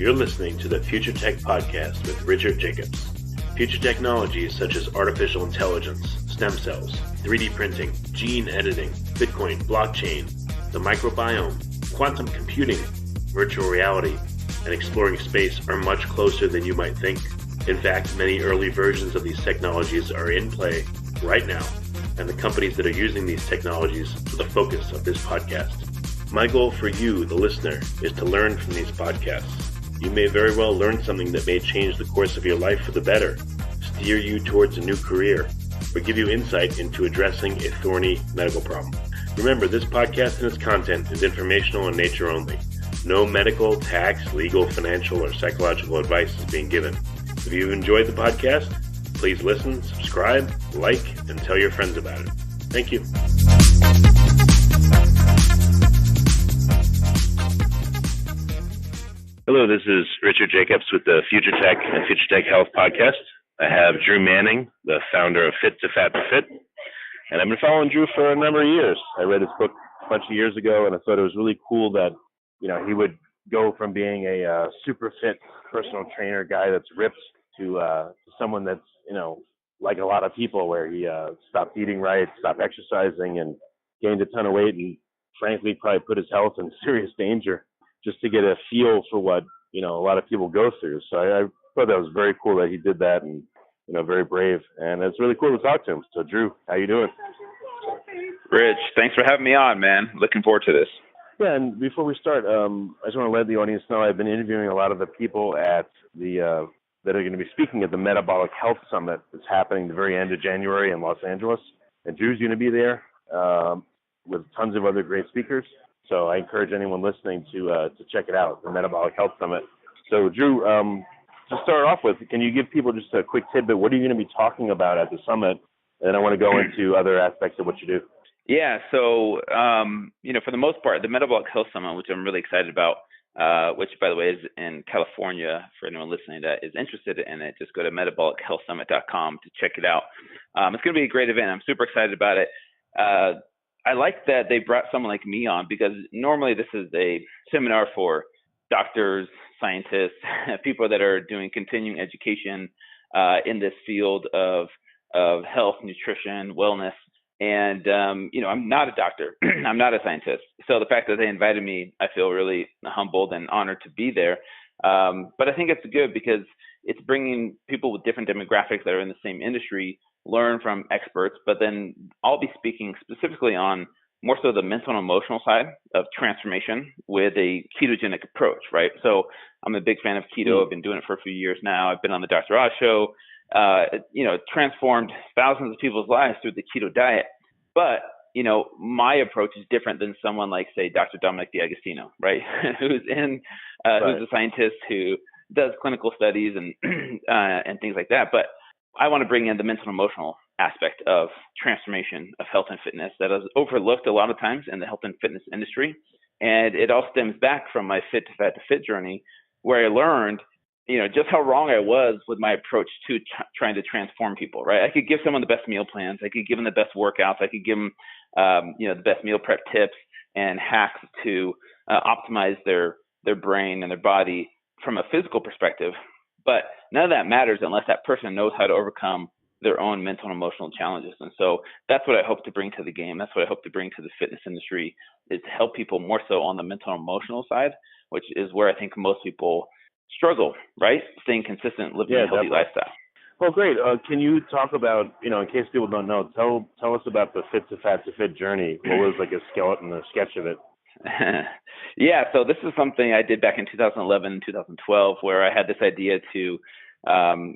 You're listening to the Future Tech Podcast with Richard Jacobs. Future technologies such as artificial intelligence, stem cells, 3D printing, gene editing, Bitcoin, blockchain, the microbiome, quantum computing, virtual reality, and exploring space are much closer than you might think. In fact, many early versions of these technologies are in play right now, and the companies that are using these technologies are the focus of this podcast. My goal for you, the listener, is to learn from these podcasts. You may very well learn something that may change the course of your life for the better, steer you towards a new career, or give you insight into addressing a thorny medical problem. Remember, this podcast and its content is informational in nature only. No medical, tax, legal, financial, or psychological advice is being given. If you've enjoyed the podcast, please listen, subscribe, like, and tell your friends about it. Thank you. Hello, this is Richard Jacobs with the Future Tech and Future Tech Health podcast. I have Drew Manning, the founder of Fit2, and I've been following Drew for a number of years. I read his book a bunch of years ago, and I thought it was really cool that, he would go from being a super fit personal trainer guy that's ripped to someone that's, like a lot of people, where he stopped eating right, stopped exercising, and gained a ton of weight, and frankly probably put his health in serious danger just to get a feel for what, a lot of people go through. So I thought that was very cool that he did that, and, very brave. And it's really cool to talk to him. So Drew, how you doing? Rich, thanks for having me on, man. Looking forward to this. Yeah, and before we start, I just want to let the audience know I've been interviewing a lot of the people at the that are going to be speaking at the Metabolic Health Summit that's happening the very end of January in Los Angeles. And Drew's going to be there with tons of other great speakers. So I encourage anyone listening to check it out, the Metabolic Health Summit. So Drew, to start off with, can you give people just a quick tidbit? What are you going to be talking about at the summit? And then I want to go into other aspects of what you do. Yeah, so, for the most part, the Metabolic Health Summit, which I'm really excited about, which, by the way, is in California, for anyone listening that is interested in it, just go to metabolichealthsummit.com to check it out. It's going to be a great event. I'm super excited about it. I like that they brought someone like me on, because normally this is a seminar for doctors, scientists, people that are doing continuing education in this field of health, nutrition, wellness. And, I'm not a doctor. I'm not a scientist. So the fact that they invited me, I feel really humbled and honored to be there. But I think it's good because it's bringing people with different demographics that are in the same industry, learn from experts, but then I'll be speaking specifically on more so the mental and emotional side of transformation with a ketogenic approach, right? So I'm a big fan of keto. I've been doing it for a few years now. I've been on the Dr. Oz show, transformed thousands of people's lives through the keto diet. But, my approach is different than someone like, say, Dr. Dominic D'Agostino, right? who's a scientist who does clinical studies and things like that. But I want to bring in the mental and emotional aspect of transformation of health and fitness that is overlooked a lot of times in the health and fitness industry. And it all stems back from my Fit2 journey, where I learned, just how wrong I was with my approach to trying to transform people, right? I could give someone the best meal plans. I could give them the best workouts. I could give them, the best meal prep tips and hacks to optimize their brain and their body from a physical perspective. But none of that matters unless that person knows how to overcome their own mental and emotional challenges. And so that's what I hope to bring to the game. That's what I hope to bring to the fitness industry, is to help people more so on the mental and emotional side, which is where I think most people struggle, right? Staying consistent, living a healthy lifestyle. Well, great. Can you talk about, in case people don't know, tell us about the Fit2 journey. What was like a skeleton, a sketch of it? Yeah, so this is something I did back in 2011, 2012, where I had this idea to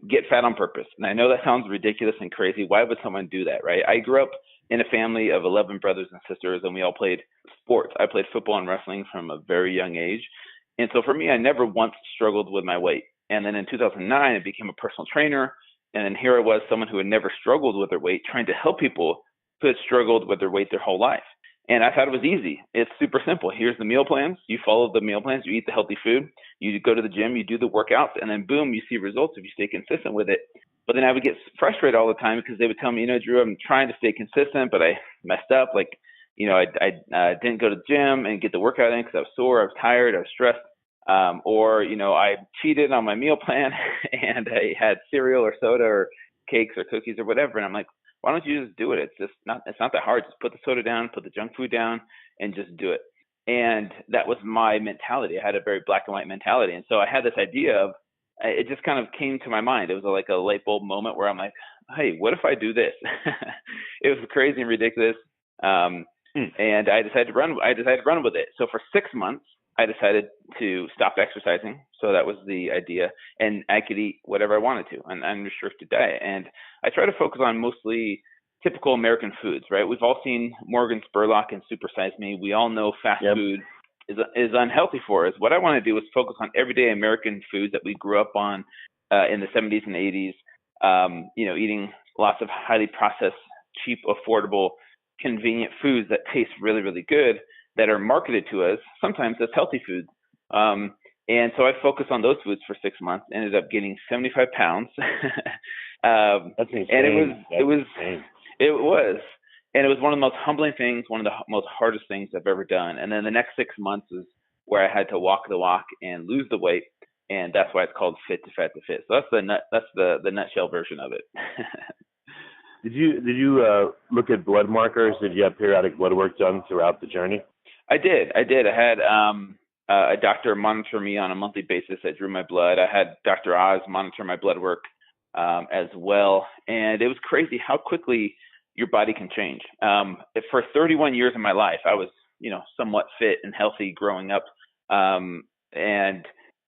get fat on purpose. And I know that sounds ridiculous and crazy. Why would someone do that, right? I grew up in a family of 11 brothers and sisters, and we all played sports. I played football and wrestling from a very young age. And so for me, I never once struggled with my weight. And then in 2009, I became a personal trainer. And then here I was, someone who had never struggled with their weight, trying to help people who had struggled with their weight their whole life. And I thought it was easy. It's super simple. Here's the meal plans. You follow the meal plans. You eat the healthy food. You go to the gym. You do the workouts. And then, boom, you see results if you stay consistent with it. But then I would get frustrated all the time because they would tell me, Drew, I'm trying to stay consistent, but I messed up. I didn't go to the gym and get the workout in because I was sore. I was tired. I was stressed. Or, I cheated on my meal plan and I had cereal or soda or cakes or cookies or whatever. And I'm like, why don't you just do it? It's not that hard. Just put the soda down, put the junk food down, and just do it. And that was my mentality. I had a very black and white mentality. And so I had this idea of, it just kind of came to my mind. It was like a light bulb moment where I'm like, hey, what if I do this? It was crazy and ridiculous. And I decided to run with it. So for 6 months, I decided to stop exercising. So that was the idea. And I could eat whatever I wanted to, an unrestricted diet. And I try to focus on mostly typical American foods, right? We've all seen Morgan Spurlock and Super Size Me. We all know fast food is unhealthy for us. What I want to do is focus on everyday American foods that we grew up on in the 70s and 80s, eating lots of highly processed, cheap, affordable, convenient foods that taste really, really good, that are marketed to us sometimes as healthy foods. And so I focused on those foods for 6 months, ended up getting 75 pounds. That's insane. And it was. And it was one of the most humbling things, one of the most hardest things I've ever done. And then the next 6 months is where I had to walk the walk and lose the weight. And that's why it's called Fit to Fat to Fit. So that's the nutshell version of it. Did you look at blood markers? Did you have periodic blood work done throughout the journey? I did. I had a doctor monitor me on a monthly basis that drew my blood. I had Dr. Oz monitor my blood work as well. And it was crazy how quickly your body can change. For 31 years of my life, I was, somewhat fit and healthy growing up. And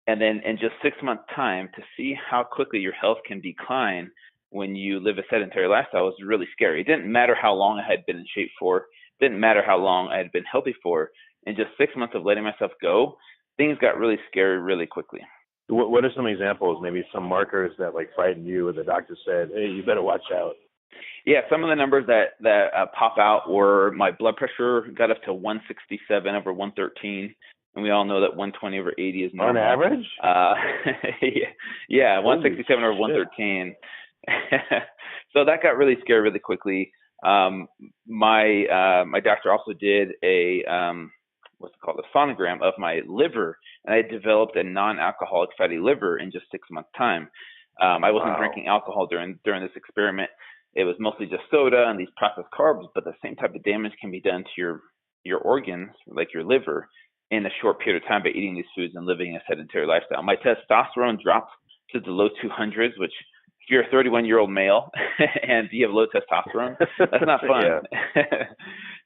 then in just 6 months time, to see how quickly your health can decline when you live a sedentary lifestyle was really scary. It didn't matter how long I had been in shape for. It didn't matter how long I had been healthy for. In just 6 months of letting myself go, things got really scary really quickly. What are some examples, maybe some markers that frightened you, or the doctor said, hey, you better watch out? Yeah, some of the numbers that pop out were my blood pressure got up to 167 over 113. And we all know that 120 over 80 is normal. On average? Yeah, 167 over 113. So that got really scary really quickly. My doctor also did a sonogram of my liver, and I developed a non-alcoholic fatty liver in just 6 months time. I wasn't drinking alcohol during this experiment. It was mostly just soda and these processed carbs, but the same type of damage can be done to your organs, like your liver, in a short period of time by eating these foods and living a sedentary lifestyle. My testosterone dropped to the low 200s, which if you're a 31-year-old male and you have low testosterone, that's not fun.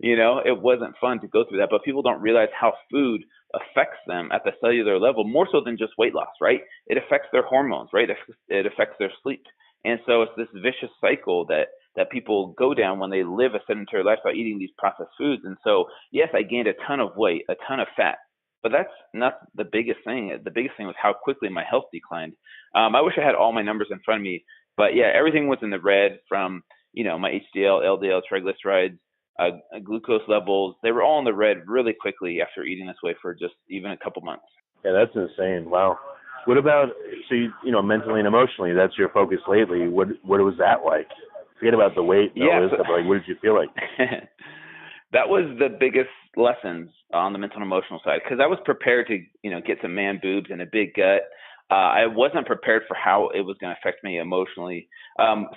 It wasn't fun to go through that, but people don't realize how food affects them at the cellular level, more so than just weight loss, right? It affects their hormones, right? It affects their sleep. And so it's this vicious cycle that people go down when they live a sedentary lifestyle eating these processed foods. And so, yes, I gained a ton of weight, a ton of fat, but that's not the biggest thing. The biggest thing was how quickly my health declined. I wish I had all my numbers in front of me, but yeah, everything was in the red from, my HDL, LDL, triglycerides, glucose levels. They were all in the red really quickly after eating this way for just even a couple months. Yeah, that's insane. Wow. What about, so mentally and emotionally, that's your focus lately. What was that like? Forget about the weight and all this stuff, but what did you feel like? That was the biggest lessons on the mental and emotional side, because I was prepared to, get some man boobs and a big gut. I wasn't prepared for how it was going to affect me emotionally.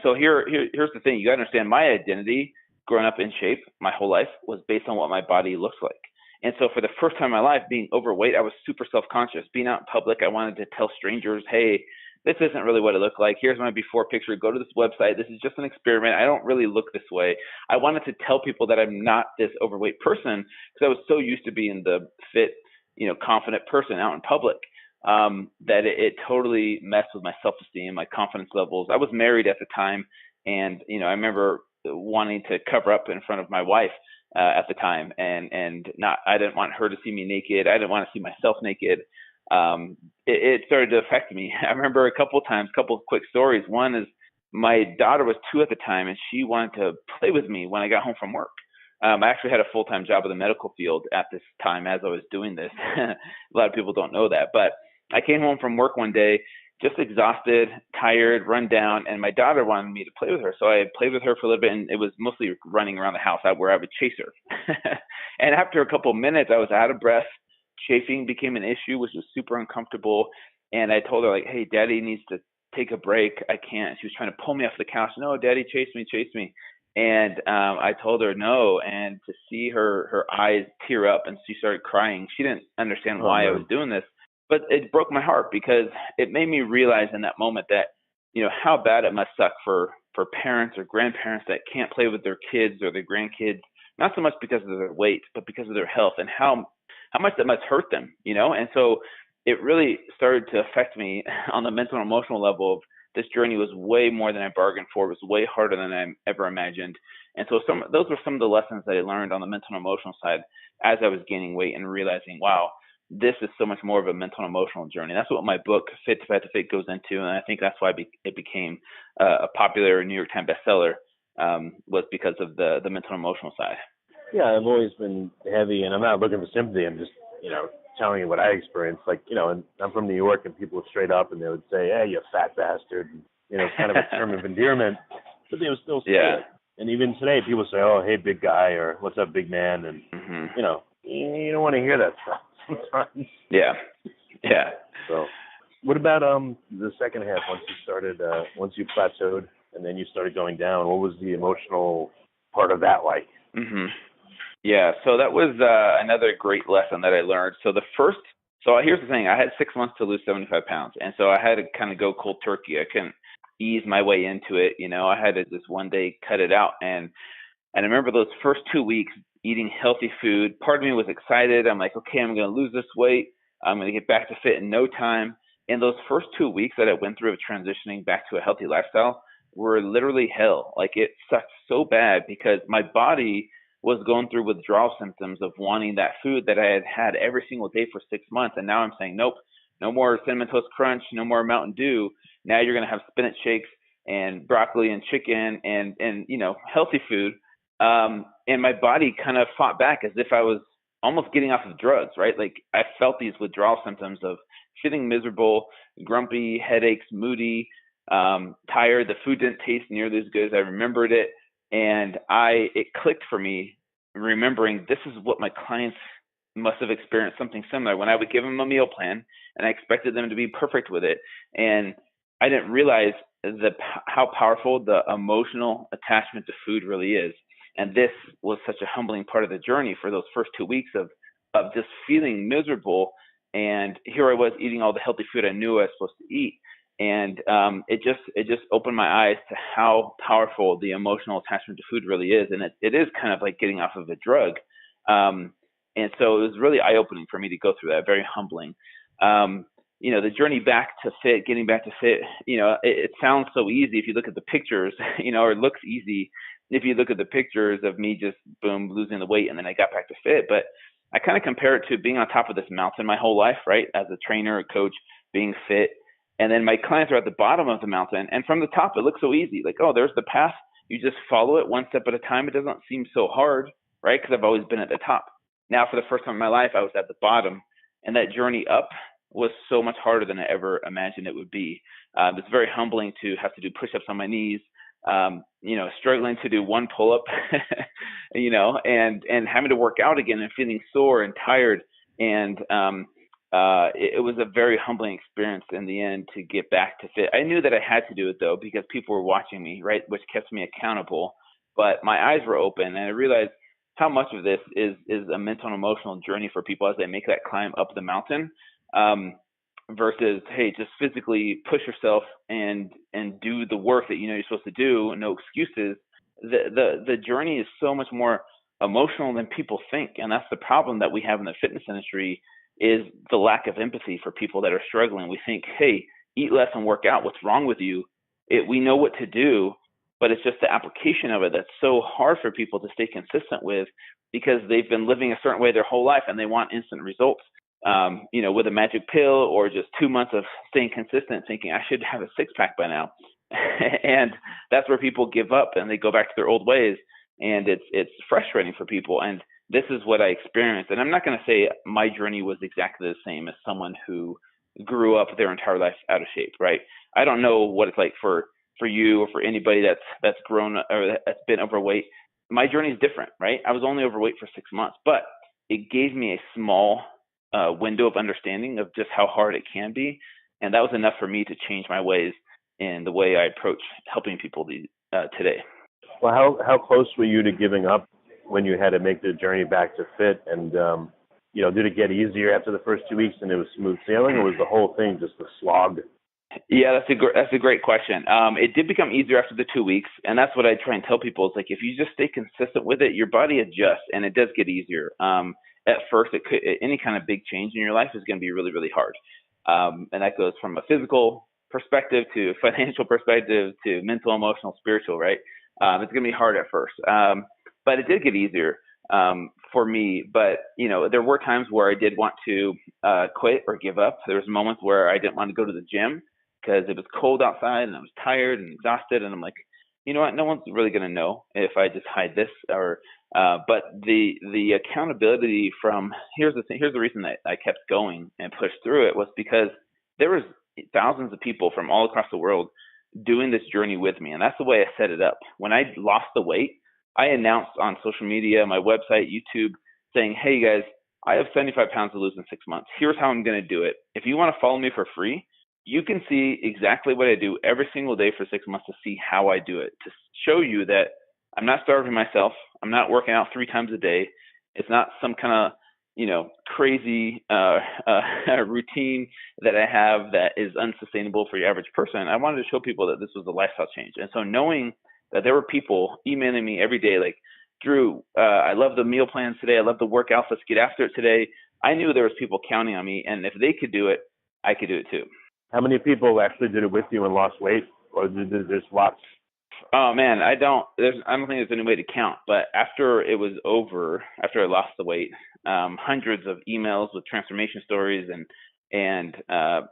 So here's the thing. You got to understand, my identity growing up in shape my whole life was based on what my body looks like. And so for the first time in my life, being overweight, I was super self-conscious. Being out in public, I wanted to tell strangers, hey, this isn't really what it looked like. Here's my before picture. Go to this website. This is just an experiment. I don't really look this way. I wanted to tell people that I'm not this overweight person, because I was so used to being the fit, confident person out in public, that it totally messed with my self-esteem, my confidence levels. I was married at the time, and I remember wanting to cover up in front of my wife at the time, and I didn't want her to see me naked. I didn't want to see myself naked. It started to affect me. I remember a couple of quick stories. One is my daughter was 2 at the time, and she wanted to play with me when I got home from work. I actually had a full-time job in the medical field at this time as I was doing this. A lot of people don't know that, but I came home from work one day just exhausted, tired, run down, and my daughter wanted me to play with her. So I played with her for a little bit, and it was mostly running around the house where I would chase her. And after a couple of minutes, I was out of breath, chafing became an issue, which was super uncomfortable. And I told her, like, hey, Daddy needs to take a break. I can't. She was trying to pull me off the couch. No, Daddy, chase me, chase me. And I told her no. And to see her eyes tear up and she started crying, she didn't understand why I was doing this. But it broke my heart because it made me realize in that moment that, how bad it must suck for parents or grandparents that can't play with their kids or their grandkids, not so much because of their weight, but because of their health, and how much that must hurt them, And so it really started to affect me on the mental and emotional level of this journey was way more than I bargained for. It was way harder than I ever imagined. And so those were some of the lessons that I learned on the mental and emotional side as I was gaining weight and realizing, wow, this is so much more of a mental and emotional journey. That's what my book, Fit2Fit goes into. And I think that's why it became a popular New York Times bestseller, was because of the mental and emotional side. Yeah, I've always been heavy, and I'm not looking for sympathy. I'm just, telling you what I experienced. Like, and I'm from New York, and people would straight up and they would say, hey, you fat bastard. And, kind of a term of endearment, but they would still say it. And even today, people say, oh, hey, big guy, or what's up, big man? And, you don't want to hear that stuff sometimes. Yeah. So what about the second half, once you plateaued and then you started going down? What was the emotional part of that like? Yeah, so that was another great lesson that I learned. So here's the thing. I had 6 months to lose 75 pounds. And so I had to kind of go cold turkey. I couldn't ease my way into it. I had to just one day cut it out. And I remember those first 2 weeks eating healthy food. Part of me was excited. I'm like, okay, I'm going to lose this weight. I'm going to get back to fit in no time. And those first 2 weeks that I went through of transitioning back to a healthy lifestyle were literally hell. Like, it sucked so bad because my body was going through withdrawal symptoms of wanting that food that I had had every single day for 6 months. And now I'm saying, nope, no more Cinnamon Toast Crunch, no more Mountain Dew. Now you're going to have spinach shakes and broccoli and chicken and healthy food. And my body kind of fought back as if I was almost getting off of drugs, right? Like, I felt these withdrawal symptoms of feeling miserable, grumpy, headaches, moody, tired. The food didn't taste nearly as good as I remembered it. And it clicked for me, remembering this is what my clients must have experienced, something similar. When I would give them a meal plan and I expected them to be perfect with it. And I didn't realize how powerful the emotional attachment to food really is. And this was such a humbling part of the journey for those first 2 weeks of just feeling miserable. And here I was eating all the healthy food I knew I was supposed to eat. And it just opened my eyes to how powerful the emotional attachment to food really is. And it is kind of like getting off of a drug. And so it was really eye-opening for me to go through that, very humbling. The journey back to fit, getting back to fit, it sounds so easy if you look at the pictures, or it looks easy if you look at the pictures of me just, boom, losing the weight and then I got back to fit. But I kind of compare it to being on top of this mountain my whole life, right? As a trainer, a coach, being fit. And then my clients are at the bottom of the mountain. And from the top, it looks so easy. Like, oh, there's the path. You just follow it one step at a time. It doesn't seem so hard, right? Because I've always been at the top. Now, for the first time in my life, I was at the bottom. And that journey up was so much harder than I ever imagined it would be. It's very humbling to have to do push-ups on my knees, struggling to do one pull-up, and having to work out again and feeling sore and tired. And it was a very humbling experience in the end to get back to fit. I knew that I had to do it, though, because people were watching me, right, which kept me accountable. But my eyes were open, and I realized how much of this is a mental and emotional journey for people as they make that climb up the mountain, versus, hey, just physically push yourself and do the work that you're supposed to do, no excuses. The journey is so much more emotional than people think, and that's the problem that we have in the fitness industry, is the lack of empathy for people that are struggling. We think, hey, eat less and work out. What's wrong with you? We know what to do, but it's just the application of it that's so hard for people to stay consistent with, because they've been living a certain way their whole life and they want instant results, with a magic pill, or just 2 months of staying consistent thinking I should have a six-pack by now. And that's where people give up and they go back to their old ways. And it's frustrating for people. And this is what I experienced. And I'm not going to say my journey was exactly the same as someone who grew up their entire life out of shape, right? I don't know what it's like for you or for anybody that's grown or that's been overweight. My journey is different, right? I was only overweight for 6 months, but it gave me a small window of understanding of just how hard it can be. And that was enough for me to change my ways in the way I approach helping people today. Well, how close were you to giving up when you had to make the journey back to fit? And, did it get easier after the first 2 weeks and it was smooth sailing, or was the whole thing just a slog? Yeah, that's a great question. It did become easier after the 2 weeks, and that's what I try and tell people. It's like, if you just stay consistent with it, your body adjusts, and it does get easier. At first, any kind of big change in your life is going to be really, really hard. And that goes from a physical perspective to a financial perspective to mental, emotional, spiritual, right? It's going to be hard at first. But it did get easier for me. But, there were times where I did want to quit or give up. There was moments where I didn't want to go to the gym because it was cold outside and I was tired and exhausted. And I'm like, you know what? No one's really going to know if I just hide this. But the accountability here's the reason that I kept going and pushed through it was because there was thousands of people from all across the world doing this journey with me. And that's the way I set it up. When I lost the weight, I announced on social media, my website, YouTube, saying, hey guys, I have 75 pounds to lose in 6 months. Here's how I'm going to do it. If you want to follow me for free, you can see exactly what I do every single day for 6 months to see how I do it, to show you that I'm not starving myself. I'm not working out 3 times a day. It's not some kind of, crazy routine that I have that is unsustainable for your average person. I wanted to show people that this was a lifestyle change. And so knowing that there were people emailing me every day like, Drew, I love the meal plans today. I love the workouts. Let's get after it today. I knew there was people counting on me. And if they could do it, I could do it too. How many people actually did it with you and lost weight, or did there's lots? Oh man, I don't think there's any way to count. But after it was over, after I lost the weight, hundreds of emails with transformation stories and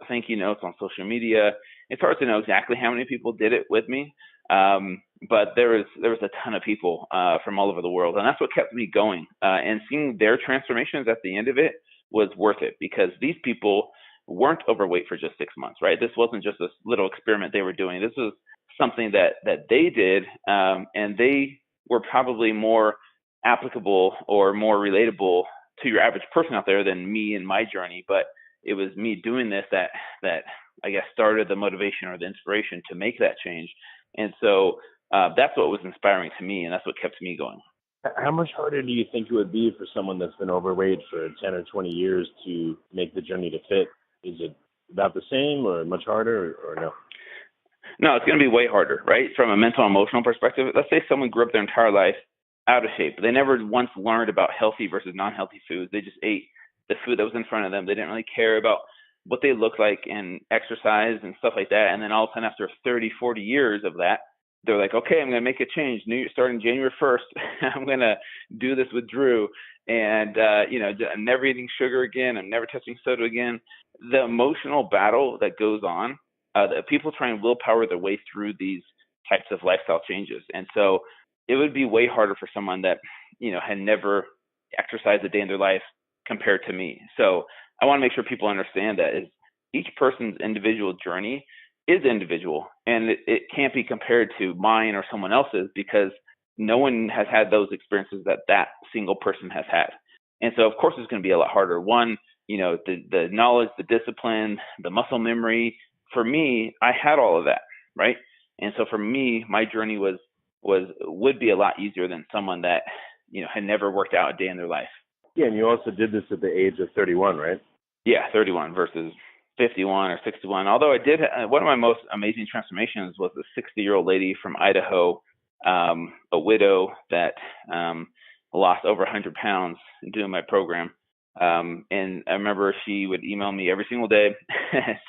thank you notes on social media. It's hard to know exactly how many people did it with me, but there was a ton of people from all over the world, and that's what kept me going. And seeing their transformations at the end of it was worth it, because these people weren't overweight for just 6 months, right? This wasn't just a little experiment they were doing. This was something that they did, and they were probably more applicable or more relatable to your average person out there than me and my journey. But it was me doing this that I guess started the motivation or the inspiration to make that change. And so that's what was inspiring to me, and that's what kept me going. How much harder do you think it would be for someone that's been overweight for 10 or 20 years to make the journey to fit? Is it about the same or much harder or no? No, it's going to be way harder, right? From a mental and emotional perspective. Let's say someone grew up their entire life out of shape. They never once learned about healthy versus non-healthy foods. They just ate the food that was in front of them. They didn't really care about what they looked like and exercise and stuff like that. And then all of a sudden, after 30, 40 years of that, they're like, okay, I'm going to make a change. Starting January 1st, I'm going to do this with Drew. And, I'm never eating sugar again. I'm never touching soda again. The emotional battle that goes on, that people try and willpower their way through these types of lifestyle changes. And so it would be way harder for someone that, had never exercised a day in their life compared to me. So I want to make sure people understand that is each person's individual journey is individual, and it can't be compared to mine or someone else's, because no one has had those experiences that single person has had. And so of course it's going to be a lot harder. One, the knowledge, the discipline, the muscle memory. For me, I had all of that, right? And so for me, my journey would be a lot easier than someone that, had never worked out a day in their life. Yeah, and you also did this at the age of 31, right? Yeah, 31 versus 51 or 61. Although I did, one of my most amazing transformations was a 60-year-old lady from Idaho, a widow that lost over 100 pounds doing my program. And I remember she would email me every single day,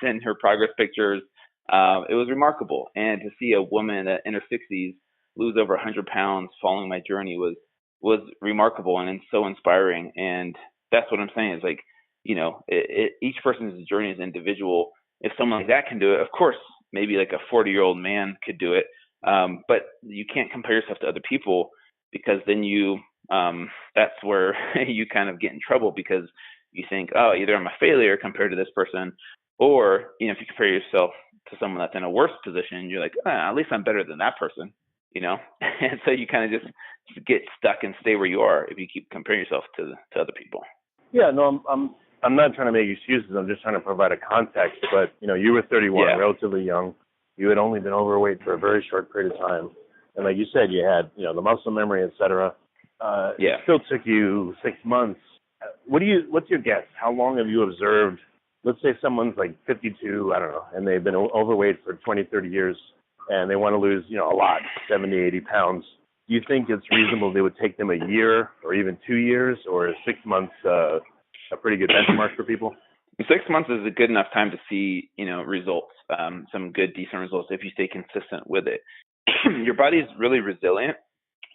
send her progress pictures. It was remarkable. And to see a woman in her 60s lose over 100 pounds following my journey was remarkable and so inspiring. And that's what I'm saying is, like, each person's journey is individual. If someone like that can do it, of course, maybe like a 40-year-old man could do it. But you can't compare yourself to other people, because then that's where you kind of get in trouble, because you think, oh, either I'm a failure compared to this person, or, if you compare yourself to someone that's in a worse position, you're like, at least I'm better than that person, and so you kind of just get stuck and stay where you are if you keep comparing yourself to other people. Yeah, no, I'm I'm not trying to make excuses. I'm just trying to provide a context. But, you were 31, relatively young. You had only been overweight for a very short period of time. And like you said, you had, the muscle memory, et cetera. It still took you 6 months. What's your guess? How long have you observed? Let's say someone's like 52, I don't know, and they've been overweight for 20, 30 years, and they want to lose, a lot, 70, 80 pounds. Do you think it's reasonable they would take them a year or even 2 years, or is 6 months a pretty good benchmark for people? 6 months is a good enough time to see, results, some good, decent results if you stay consistent with it. Your body is really resilient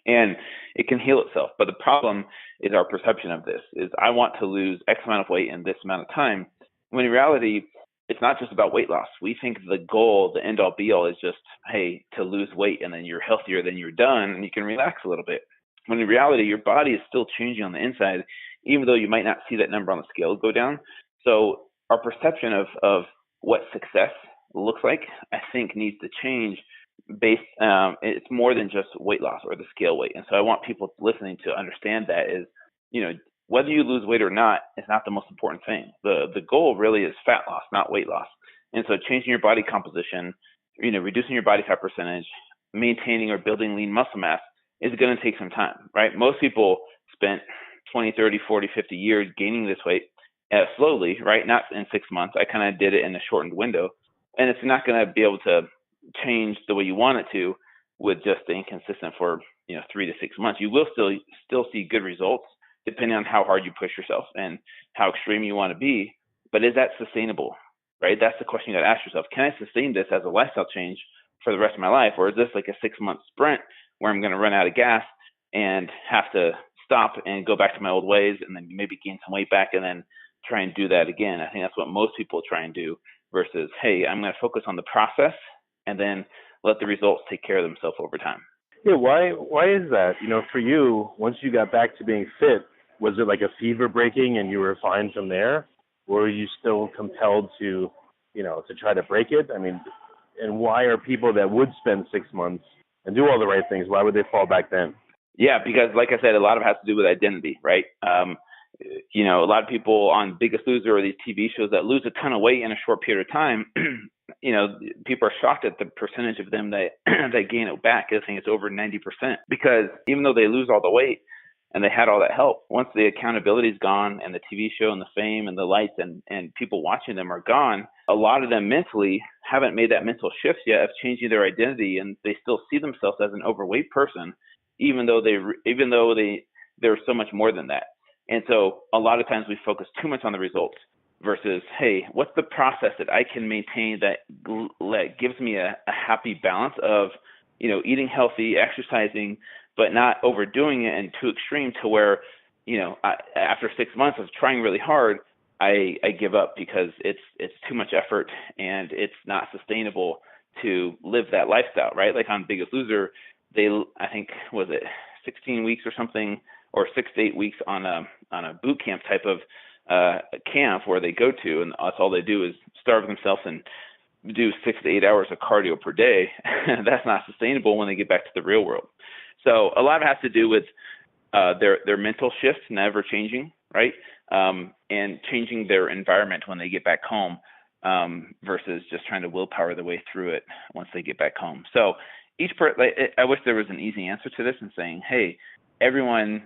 and it can heal itself. But the problem is our perception of this is I want to lose X amount of weight in this amount of time. When in reality, it's not just about weight loss. We think the goal, the end all be all is just, hey, to lose weight and then you're healthier, then you're done and you can relax a little bit. When in reality, your body is still changing on the inside, even though you might not see that number on the scale go down. So our perception of what success looks like, I think, needs to change based, it's more than just weight loss or the scale weight. And so I want people listening to understand that is, whether you lose weight or not is not the most important thing. The goal really is fat loss, not weight loss. And so changing your body composition, reducing your body fat percentage, maintaining or building lean muscle mass is going to take some time, right? Most people spent 20, 30, 40, 50 years gaining this weight slowly, right? Not in 6 months. I kind of did it in a shortened window. And it's not going to be able to change the way you want it to with just staying consistent for 3 to 6 months. You will still see good results depending on how hard you push yourself and how extreme you want to be. But is that sustainable, right? That's the question you got to ask yourself. Can I sustain this as a lifestyle change for the rest of my life? Or is this like a 6 month sprint where I'm going to run out of gas and have to stop and go back to my old ways and then maybe gain some weight back and then try and do that again? I think that's what most people try and do versus, hey, I'm going to focus on the process and then let the results take care of themselves over time. Yeah, why is that? For you, once you got back to being fit, was it like a fever breaking and you were fine from there? Or were you still compelled to, to try to break it? I mean, and why are people that would spend 6 months and do all the right things, why would they fall back then? Yeah, because like I said, a lot of it has to do with identity, right? A lot of people on Biggest Loser or these TV shows that lose a ton of weight in a short period of time, people are shocked at the percentage of them that gain it back. I think it's over 90%, because even though they lose all the weight and they had all that help, once the accountability is gone and the TV show and the fame and the lights and people watching them are gone, a lot of them mentally haven't made that mental shift yet of changing their identity, and they still see themselves as an overweight person, even though they're so much more than that. And so a lot of times we focus too much on the results versus, hey, what's the process that I can maintain that gives me a happy balance of, eating healthy, exercising, but not overdoing it and too extreme to where, after 6 months of trying really hard, I give up because it's too much effort and it's not sustainable to live that lifestyle, right? Like on Biggest Loser, I think, was it 16 weeks or something, or 6 to 8 weeks on a boot camp type of camp where they go to, and that's all they do is starve themselves and do 6 to 8 hours of cardio per day. That's not sustainable when they get back to the real world. So a lot of it has to do with their mental shift, never changing, right? And changing their environment when they get back home versus just trying to willpower their way through it once they get back home. So I wish there was an easy answer to this and saying, hey, everyone's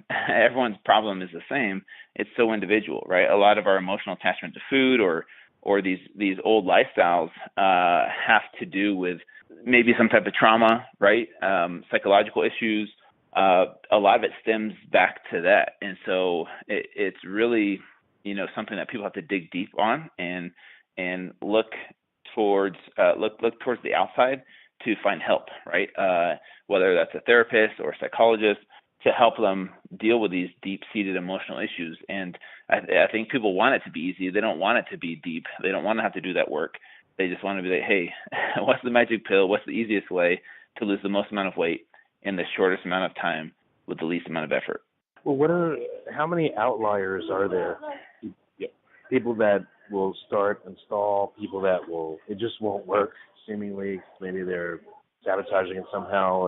problem is the same. It's so individual, right? A lot of our emotional attachment to food or these old lifestyles have to do with maybe some type of trauma, right? Psychological issues. A lot of it stems back to that, and so it's really something that people have to dig deep on and look towards the outside to find help, right? Whether that's a therapist or a psychologist, to help them deal with these deep-seated emotional issues. And I think people want it to be easy. They don't want it to be deep. They don't want to have to do that work. They just want to be like, hey, what's the magic pill? What's the easiest way to lose the most amount of weight in the shortest amount of time with the least amount of effort? Well, how many outliers are there? People that will start and stall, people that it just won't work, seemingly. Maybe they're sabotaging it somehow.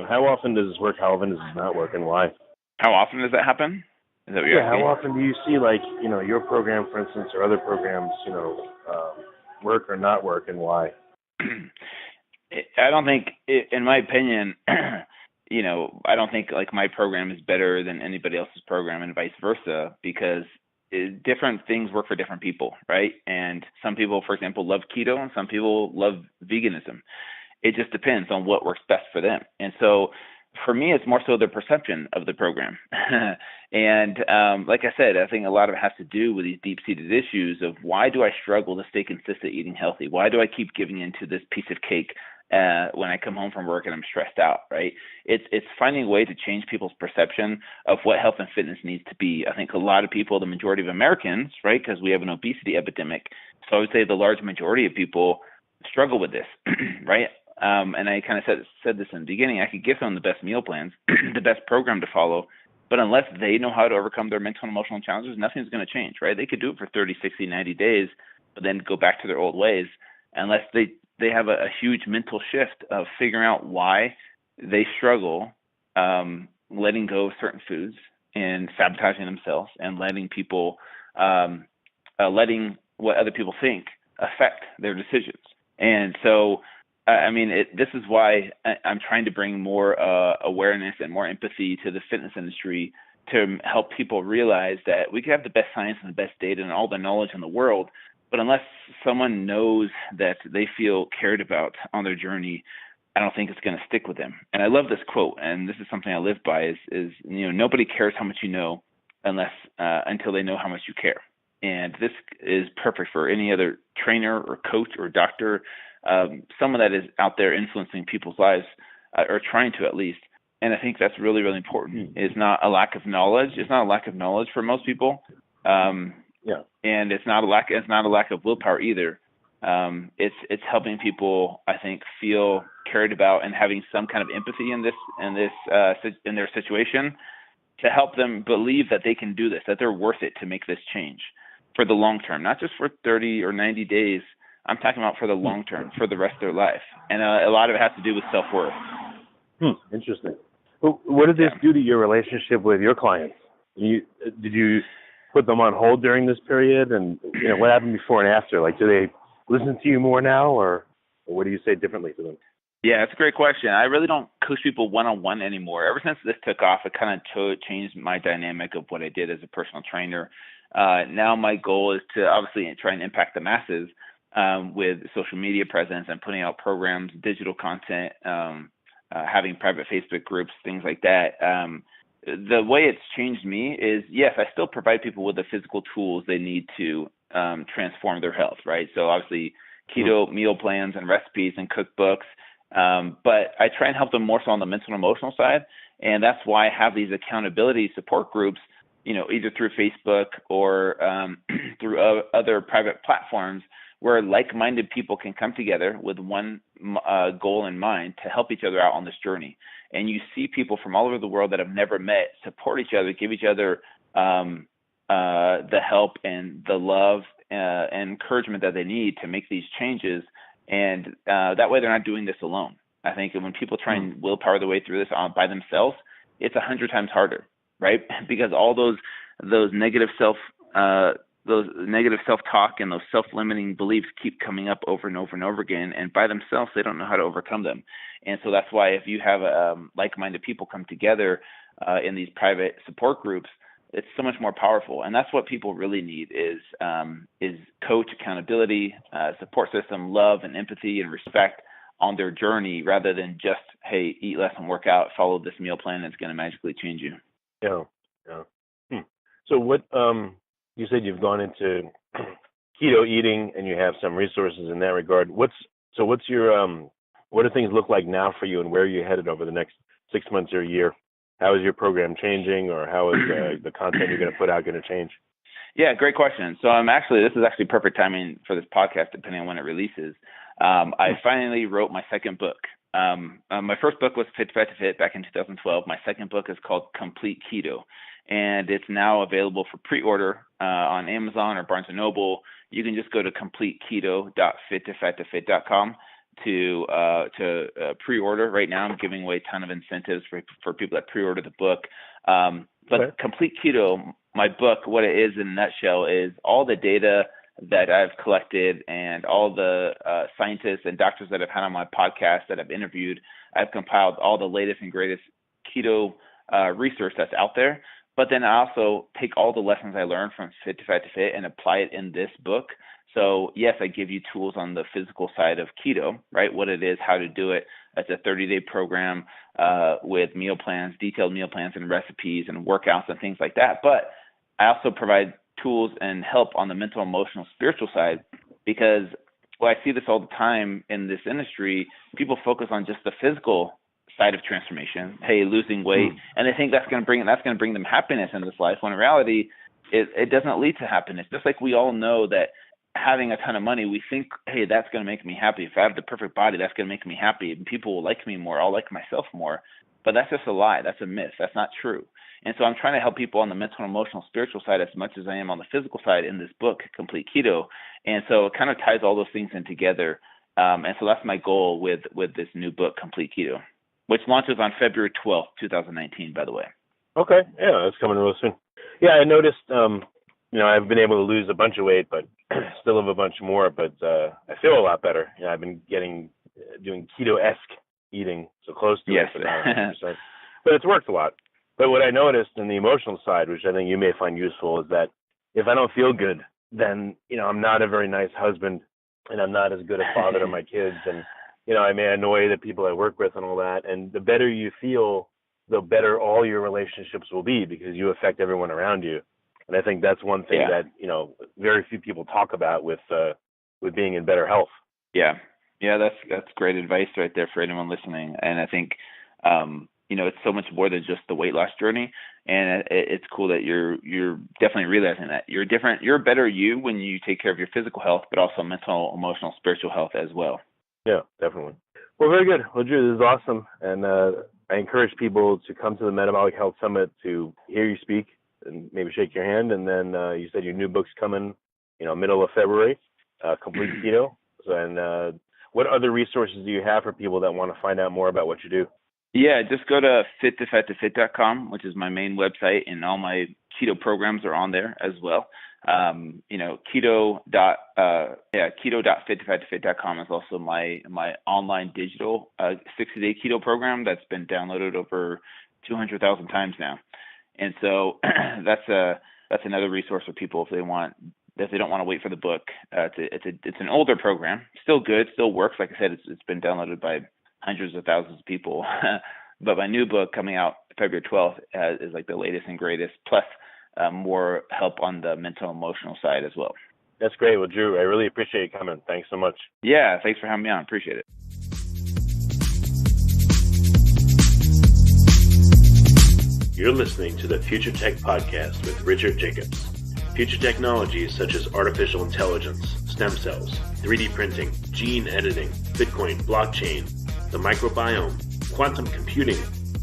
How often does this work? How often does it not work, and why? How often does that happen? Is that what you're asking? How often do you see, like, your program, for instance, or other programs, work or not work, and why? I don't think, in my opinion, I don't think like my program is better than anybody else's program and vice versa, because different things work for different people, right? And some people, for example, love keto and some people love veganism. It just depends on what works best for them. And so for me, it's more so the perception of the program. And like I said, I think a lot of it has to do with these deep-seated issues of why do I struggle to stay consistent eating healthy? Why do I keep giving into this piece of cake when I come home from work and I'm stressed out, right? It's finding a way to change people's perception of what health and fitness needs to be. I think a lot of people, the majority of Americans, right, because we have an obesity epidemic, so I would say the large majority of people struggle with this, right? And I kind of said this in the beginning, I could give them the best meal plans, the best program to follow, but unless they know how to overcome their mental and emotional challenges, nothing's going to change, right? They could do it for 30, 60, 90 days, but then go back to their old ways unless they have a huge mental shift of figuring out why they struggle letting go of certain foods and sabotaging themselves and letting people, letting what other people think affect their decisions. And so, this is why I'm trying to bring more awareness and more empathy to the fitness industry to help people realize that we can have the best science and the best data and all the knowledge in the world, but unless someone knows that they feel cared about on their journey, I don't think it's going to stick with them. And I love this quote, and this is something I live by: is nobody cares how much you know unless until they know how much you care. And this is perfect for any other trainer or coach or doctor, someone that is out there influencing people's lives, or trying to at least. And I think that's really, really important. It's not a lack of knowledge. It's not a lack of knowledge for most people. And it's not a lack of willpower either. It's helping people, I think, feel cared about and having some kind of empathy in their situation to help them believe that they can do this, that they're worth it to make this change for the long term, not just for 30 or 90 days. I'm talking about for the long term, for the rest of their life. And a lot of it has to do with self-worth. Interesting. Well, what did this do to your relationship with your clients? Did you put them on hold during this period? And what happened before and after? Like, do they listen to you more now, or what do you say differently to them? Yeah, it's a great question. I really don't coach people one-on-one anymore. Ever since this took off, it kind of changed my dynamic of what I did as a personal trainer. Now my goal is to obviously try and impact the masses with social media presence and putting out programs, digital content, having private Facebook groups, things like that. The way it's changed me is, yes, I still provide people with the physical tools they need to transform their health, right? So obviously keto meal plans and recipes and cookbooks, but I try and help them more so on the mental and emotional side. And that's why I have these accountability support groups, either through Facebook or through other private platforms, where like-minded people can come together with one goal in mind to help each other out on this journey. And you see people from all over the world that have never met support each other, give each other the help and the love and encouragement that they need to make these changes. And that way they're not doing this alone. I think that when people try and willpower their way through this by themselves, it's 100 times harder, right? Because all those negative self-talk and those self-limiting beliefs keep coming up over and over and over again, and by themselves they don't know how to overcome them. And so that's why if you have like-minded people come together in these private support groups, it's so much more powerful. And that's what people really need is coach, accountability, support system, love and empathy and respect on their journey, rather than just, hey, eat less and work out, follow this meal plan, and it's going to magically change you. Yeah. So what you said you've gone into keto eating and you have some resources in that regard. What's your what do things look like now for you, and where are you headed over the next 6 months or a year? How is your program changing, or how is the content you're going to put out going to change? Yeah, great question. So this is actually perfect timing for this podcast, depending on when it releases. I finally wrote my second book. My first book was Fit2 back in 2012. My second book is called Complete Keto, and it's now available for pre-order on Amazon or Barnes & Noble. You can just go to completketo.fit2fat2fit.com to pre-order. Right now I'm giving away a ton of incentives for people that pre-order the book. But Okay. Complete Keto, my book, what it is in a nutshell is all the data that I've collected and all the scientists and doctors that I've had on my podcast that I've interviewed. I've compiled all the latest and greatest keto research that's out there. But then I also take all the lessons I learned from Fit to Fat to Fit and apply it in this book. So yes, I give you tools on the physical side of keto, right? What it is, how to do it. It's a 30-day program with meal plans, detailed meal plans and recipes and workouts and things like that. But I also provide tools and help on the mental, emotional, spiritual side, because I see this all the time in this industry. People focus on just the physical side of transformation. Hey, losing weight, and they think that's going to bring them happiness in this life. When in reality, it doesn't lead to happiness. Just like we all know that having a ton of money, we think, hey, that's going to make me happy. If I have the perfect body, that's going to make me happy. And people will like me more. I'll like myself more. But that's just a lie. That's a myth. That's not true. And so I'm trying to help people on the mental, emotional, spiritual side as much as I am on the physical side in this book, Complete Keto. And so it kind of ties all those things in together. And so that's my goal with this new book, Complete Keto, which launches on February 12th, 2019, by the way. Okay. Yeah, that's coming real soon. Yeah, I noticed, I've been able to lose a bunch of weight, but still have a bunch more, but I feel a lot better. I've been doing keto-esque eating, so close to yes. it. But it's worked a lot. But what I noticed in the emotional side, which I think you may find useful, is that if I don't feel good, then, I'm not a very nice husband, and I'm not as good a father to my kids, and, I may annoy the people I work with and all that. And the better you feel, the better all your relationships will be, because you affect everyone around you. And I think that's one thing that, very few people talk about with being in better health. Yeah. Yeah, that's great advice right there for anyone listening. And I think, it's so much more than just the weight loss journey. And it's cool that you're definitely realizing that you're different. You're a better you when you take care of your physical health, but also mental, emotional, spiritual health as well. Yeah, definitely. Well, very good. Well, Drew, this is awesome. And I encourage people to come to the Metabolic Health Summit to hear you speak and maybe shake your hand. And then you said your new book's coming, middle of February, Complete Keto. And what other resources do you have for people that want to find out more about what you do? Yeah, just go to fit2fat2fit.com, which is my main website, and all my keto programs are on there as well. keto.fit2fat2fit.com is also my online digital 60-day keto program that's been downloaded over 200,000 times now. And so that's another resource for people if they don't want to wait for the book. It's an older program, still good, still works. Like I said, it's been downloaded by hundreds of thousands of people. But my new book coming out February 12th is like the latest and greatest, plus more help on the mental, emotional side as well. That's great. Well, Drew, I really appreciate you coming. Thanks so much. Yeah, thanks for having me on. Appreciate it. You're listening to the Future Tech Podcast with Richard Jacobs. Future technologies such as artificial intelligence, stem cells, 3D printing, gene editing, Bitcoin, blockchain, the microbiome, quantum computing,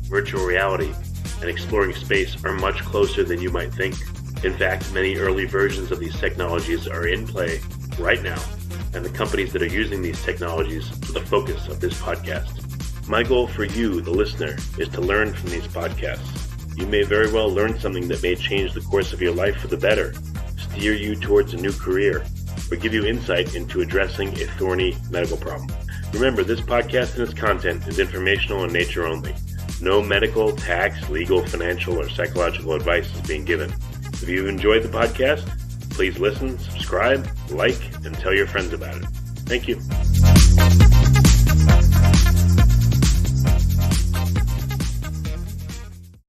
virtual reality, and exploring space are much closer than you might think. In fact, many early versions of these technologies are in play right now, and the companies that are using these technologies are the focus of this podcast. My goal for you, the listener, is to learn from these podcasts. You may very well learn something that may change the course of your life for the better, steer you towards a new career, or give you insight into addressing a thorny medical problem. Remember, this podcast and its content is informational in nature only. No medical, tax, legal, financial, or psychological advice is being given. If you've enjoyed the podcast, please listen, subscribe, like, and tell your friends about it. Thank you.